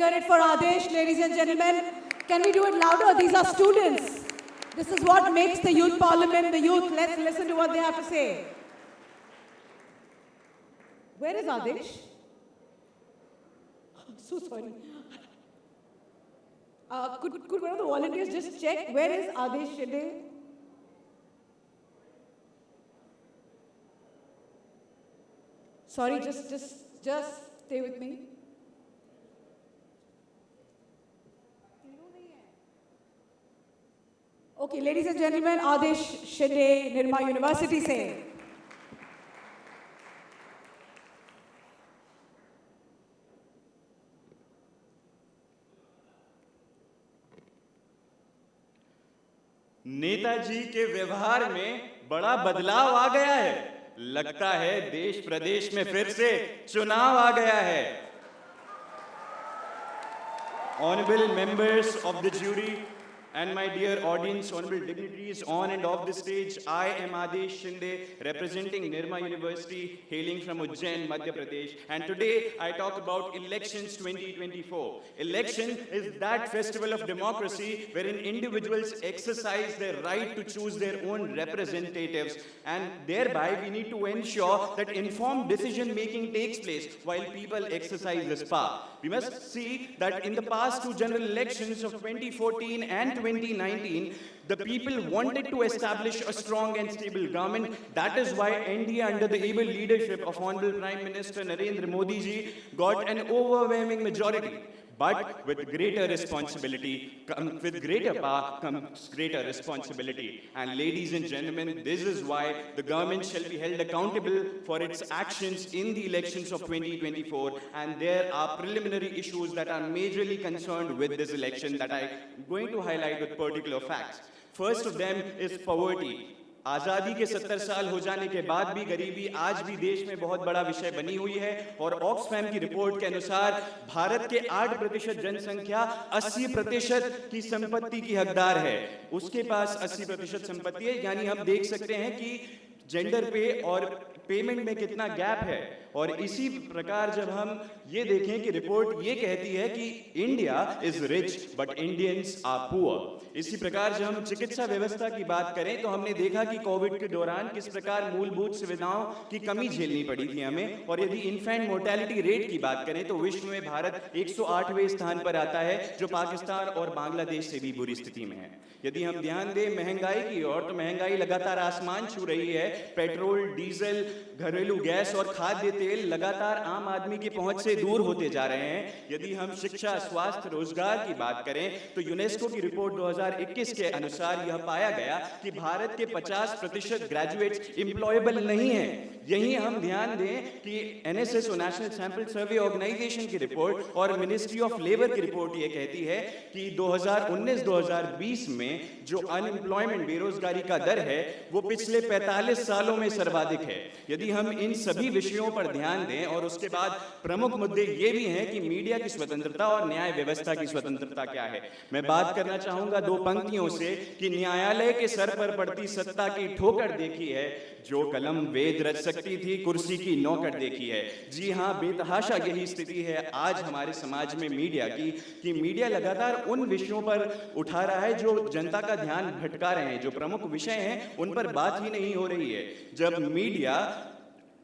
Hear it for Adesh, ladies and gentlemen. Can we do it louder? These are students. This is what makes the youth parliament the youth. Let's listen to what they have to say. Where is Adesh? I'm so sorry. Could one of the volunteers just check where is Adesh Shinde? Sorry, just stay with me. Okay, ladies and gentlemen, Adesh Shinde, Nirma University से. नेताजी के व्यवहार में बड़ा बदलाव आ गया है. लगता है देश प्रदेश में फिर से चुनाव आ गया है. Honorable members of the jury and my dear audience, honorable dignitaries on and off the stage, I am Adesh Shinde, representing Nirma University, hailing from Ujjain, Madhya Pradesh. And today I talk about elections 2024. Election is that festival of democracy wherein individuals exercise their right to choose their own representatives, and thereby we need to ensure that informed decision making takes place while people exercise this power. We must see that in the past two general elections of 2014 and 2019, the people wanted to establish a strong and stable government. That is why NDA, under the able leadership of Honorable Prime Minister Narendra Modi ji, got an overwhelming majority. But with greater responsibility, with greater power comes greater responsibility. And ladies and gentlemen, this is why the government shall be held accountable for its actions in the elections of 2024. And there are preliminary issues that are majorly concerned with this election that I'm going to highlight with particular facts. First of them is poverty. आज़ादी के 70 साल हो जाने के बाद भी गरीबी आज भी देश में बहुत बड़ा विषय बनी हुई है. और ऑक्सफैम की रिपोर्ट के अनुसार भारत के 8% जनसंख्या 80% की संपत्ति की हकदार है. उसके पास 80% संपत्ति है. यानी हम देख सकते हैं कि जेंडर पे और पेमेंट में कितना गैप है. और इसी प्रकार जब हम ये देखें कि रिपोर्ट ये कहती है कि India is rich but Indians are poor. इसी प्रकार जब हम चिकित्सा व्यवस्था की बात करें तो हमने देखा कि कोविड के दौरान किस प्रकार मूलभूत सुविधाओं की कमी झेलनी पड़ी थी हमें. और यदि इन्फेंट मोर्टेलिटी रेट की बात करें तो विश्व में भारत 108वें स्थान पर आता है, जो पाकिस्तान और बांग्लादेश से भी बुरी स्थिति में है. यदि हम ध्यान दें महंगाई की ओर, तो महंगाई लगातार आसमान छू रही है. पेट्रोल, डीजल, घरेलू गैस और खाद्य तेल लगातार आम आदमी की पहुंच से दूर होते जा रहे हैं. यदि हम शिक्षा, स्वास्थ्य, रोजगार की बात करें तो यूनेस्को की रिपोर्ट 2021 के अनुसार यह पाया गया कि भारत के 50% ग्रेजुएट्स एम्प्लॉयबल नहीं हैं. यही हम ध्यान दें कि NSS, national sample survey organisation की रिपोर्ट और मिनिस्ट्री ऑफ लेबर की रिपोर्ट ये कहती है कि 2019-2020 में जो अनएम्प्लॉयमेंट, बेरोजगारी का दर है वो पिछले 45 सालों में सर्वाधिक है. यदि हम इन सभी विषयों पर ध्यान दें और उसके बाद प्रमुख मुद्दे ये भी हैं कि मीडिया की स्वतंत्रता और न्याय व्यवस्था की स्वतंत्रता क्या है. मैं बात करना चाहूंगा दो पंक्तियों से कि न्यायालय के सर पर पड़ती सत्ता की ठोकर देखी है, जो कलम वेद रच सकती थी कुर्सी की नौकर देखी है. जी हां, बेतहाशा यही स्थिति है आज हमारे समाज में मीडिया की, कि मीडिया लगातार उन विषयों पर उठा रहा है जो जनता का ध्यान भटका रहे हैं. जो प्रमुख विषय हैं उन पर बात ही नहीं हो रही है. जब मीडिया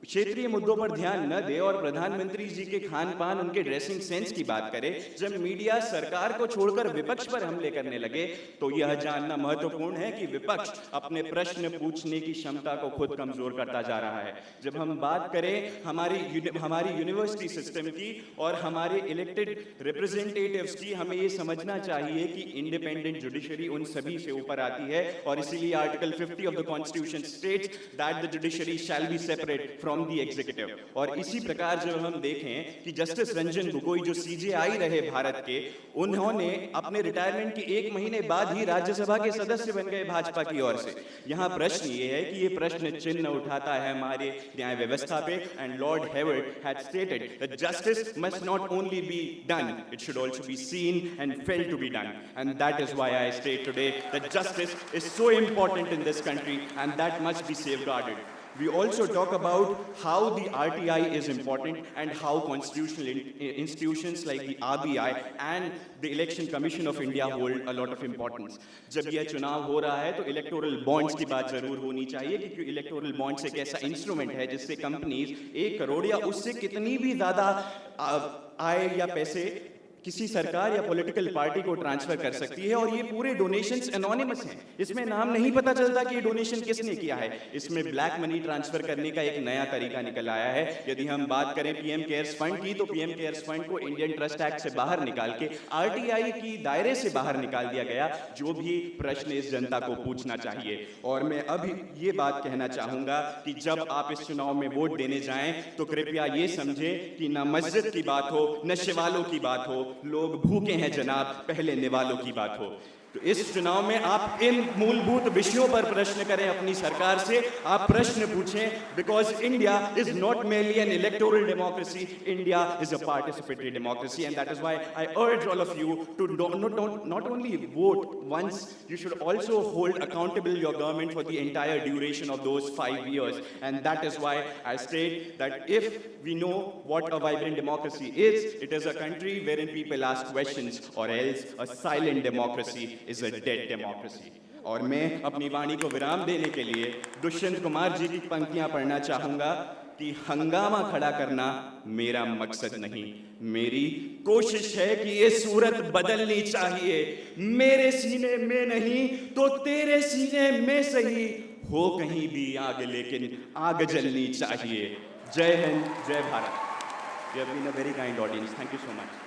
क्षेत्रीय मुद्दों पर ध्यान न दे और प्रधानमंत्री जी के खान पान, उनके ड्रेसिंग सेंस की बात करे, जब मीडिया सरकार को छोड़कर विपक्ष पर हमले करने लगे, तो यह जानना महत्वपूर्ण है कि विपक्ष अपने प्रश्न पूछने की क्षमता को खुद कमजोर करता जा रहा है. जब हम बात करें हमारी यूनिवर्सिटी सिस्टम की और हमारे इलेक्टेड रिप्रेजेंटेटिव्स की, हमें ये समझना चाहिए कि इंडिपेंडेंट जुडिशरी उन सभी से ऊपर आती है. और इसीलिए article 50 of the constitution states that the judiciary shall be separate from the executive. और इसी प्रकार जब हम देखें कि जस्टिस रंजन गोगोई जो सीजेआई रहे भारत के, उन्होंने अपने रिटायरमेंट के 1 महीने बाद ही राज्यसभा के सदस्य बन गए भाजपा की ओर से. यहाँ प्रश्न ये है कि ये प्रश्न चिन्ह उठाता है हमारे न्याय व्यवस्था पे. And Lord Hewart had stated that justice must not only be done, it should also be seen and felt to be done. And that is why I state today that justice is so important in this country and that must be safeguarded. We also talk about how the RTI is important and how constitutional institutions like the RBI and the Election Commission of India hold a lot of importance. जब यह चुनाव हो रहा है तो electoral bonds की बात जरूर होनी चाहिए, क्योंकि इलेक्टोरल बॉन्ड्स एक ऐसा इंस्ट्रूमेंट है जिससे कंपनीज 1 करोड़ या उससे कितनी भी ज्यादा आय या पैसे किसी सरकार या पॉलिटिकल पार्टी को ट्रांसफर कर सकती है। और ये पूरे डोनेशंस एनोनिमस हैं, इसमें नाम नहीं पता चलता कि ये डोनेशन किसने किया है। इसमें ब्लैक मनी ट्रांसफर करने का एक नया तरीका निकल आया है। यदि हम बात करें पीएम केयर्स फंड की, तो पीएम केयर्स फंड को इंडियन ट्रस्ट एक्ट से बाहर निकाल के आरटीआई की दायरे से बाहर निकाल दिया गया, जो भी प्रश्न इस जनता को पूछना चाहिए। और मैं अभी ये बात कहना चाहूंगा कि जब आप इस चुनाव में वोट देने जाएं तो कृपया ये समझें कि न मस्जिद की बात हो न शिवालों की बात हो, लोग भूखे हैं जनाब, पहले निवालों की बात हो। तो इस चुनाव में आप इन मूलभूत विषयों पर प्रश्न करें अपनी सरकार से, आप प्रश्न पूछें, because India is not merely an electoral democracy, India is a participatory democracy, and that is why I urge all of you to not only vote once, you should also hold accountable your government for the entire duration of those 5 years. And that is why I state that if we know what a vibrant democracy is, it is a country wherein people ask questions, or else a silent democracy is a dead democracy. और मैं अपनी वाणी को विराम देने के लिए दुष्यंत कुमार जी की पंक्तियां पढ़ना चाहूंगा कि हंगामा खड़ा करना मेरा मकसद नहीं, मेरी कोशिश है कि ये सूरत बदलनी चाहिए। मेरे सीने में नहीं तो तेरे सीने में सही, हो कहीं भी आग लेकिन आग जलनी चाहिए। जय हिंद, जय Bharat. You have been a very kind audience. Thank you so much.